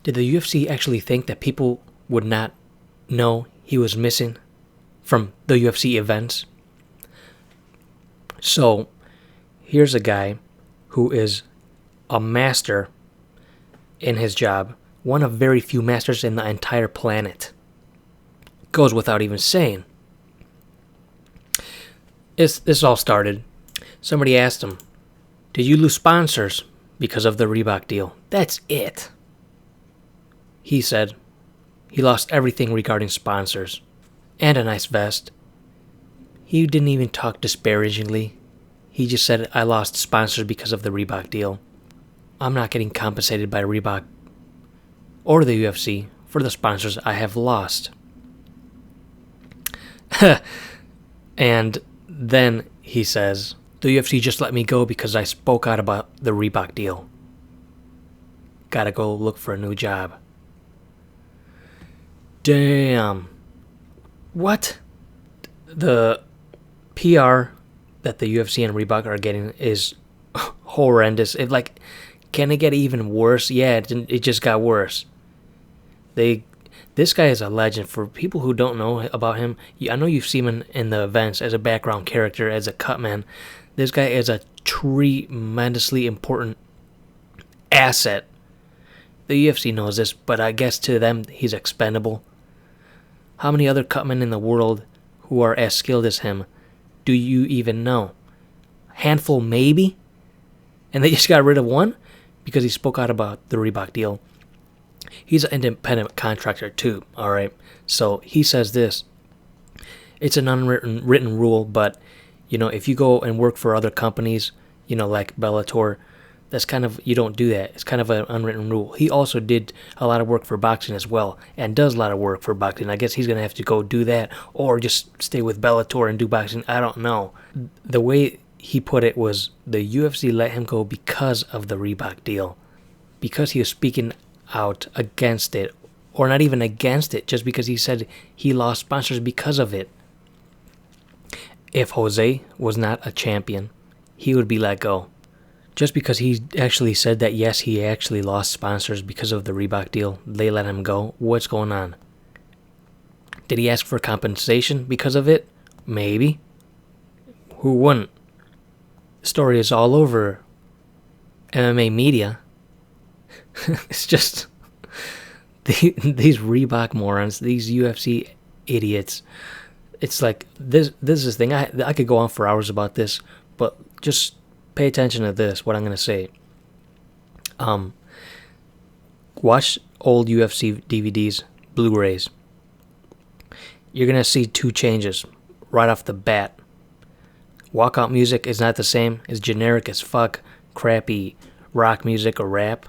Did the UFC actually think that people would not know he was missing from the UFC events? So, here's a guy who is a master in his job, one of very few masters in the entire planet. Goes without even saying. This all started. Somebody asked him, did you lose sponsors because of the Reebok deal? That's it. He said he lost everything regarding sponsors and a nice vest. He didn't even talk disparagingly. He just said, I lost sponsors because of the Reebok deal. I'm not getting compensated by Reebok or the UFC for the sponsors I have lost. And then he says, the UFC just let me go because I spoke out about the Reebok deal. Gotta go look for a new job. Damn. What? The PR that the UFC and Reebok are getting is horrendous. Can it get even worse? Yeah, it just got worse. This guy is a legend. For people who don't know about him, I know you've seen him in the events as a background character, as a cut man. This guy is a tremendously important asset. The UFC knows this, but I guess to them, he's expendable. How many other cutmen in the world who are as skilled as him do you even know? Handful, maybe? And they just got rid of one because he spoke out about the Reebok deal. He's an independent contractor too, alright? So he says this. It's an unwritten rule, but, if you go and work for other companies, like Bellator, that's kind of, you don't do that. It's kind of an unwritten rule. He also did a lot of work for boxing as well, and does a lot of work for boxing. I guess he's going to have to go do that, or just stay with Bellator and do boxing. I don't know. The way he put it was the UFC let him go because of the Reebok deal. Because he was speaking out against it, or not even against it, just because he said he lost sponsors because of it. If Jose was not a champion, he would be let go. Just because he actually said that, yes, he actually lost sponsors because of the Reebok deal, they let him go. What's going on? Did he ask for compensation because of it? Maybe. Who wouldn't? The story is all over MMA media. It's just these Reebok morons, these UFC idiots. It's like this is the thing. I could go on for hours about this, but just pay attention to this, what I'm going to say. Watch old UFC DVDs, Blu-rays. You're going to see two changes right off the bat. Walkout music is not the same. It's generic as fuck, crappy rock music or rap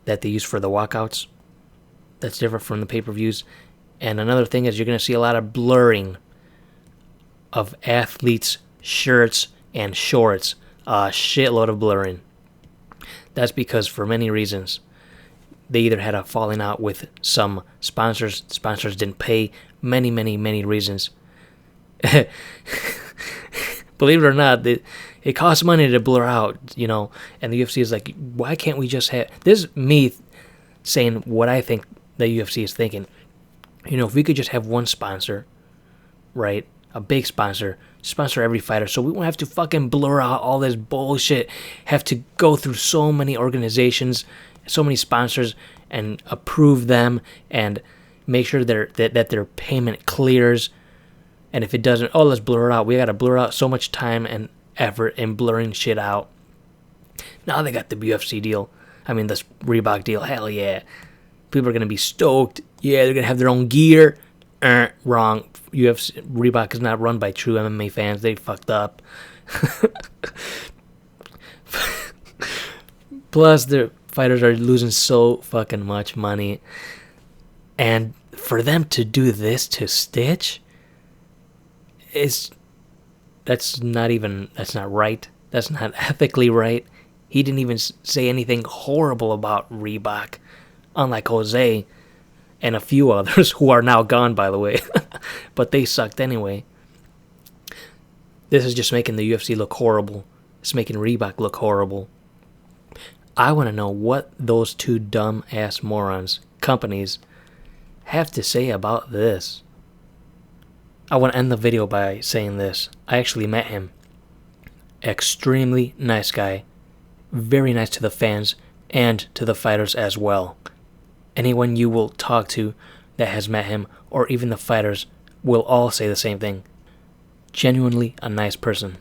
that they use for the walkouts. That's different from the pay-per-views. And another thing is you're going to see a lot of blurring of athletes' shirts and shorts. A shitload of blurring. That's because for many reasons. They either had a falling out with some sponsors. Sponsors didn't pay. Many, many, many reasons. Believe it or not, it costs money to blur out, And the UFC is like, why can't we just have... This is me saying what I think the UFC is thinking. If we could just have one sponsor, right? A big sponsor every fighter, so we won't have to fucking blur out all this bullshit, have to go through so many organizations, so many sponsors, and approve them, and make sure that their payment clears. And if it doesn't, let's blur it out. We gotta blur out so much time and effort in blurring shit out. Now they got the UFC deal. This Reebok deal. Hell yeah. People are gonna be stoked. Yeah, they're gonna have their own gear. Wrong. UFC Reebok is not run by true MMA fans. They fucked up. Plus, the fighters are losing so fucking much money, and for them to do this to Stitch, that's not right. That's not ethically right. He didn't even say anything horrible about Reebok, unlike Jose and a few others who are now gone, by the way. But they sucked anyway. This is just making the UFC look horrible. It's making Reebok look horrible. I want to know what those two dumb-ass morons, companies, have to say about this. I want to end the video by saying this. I actually met him. Extremely nice guy. Very nice to the fans and to the fighters as well. Anyone you will talk to that has met him, or even the fighters, will all say the same thing. Genuinely a nice person.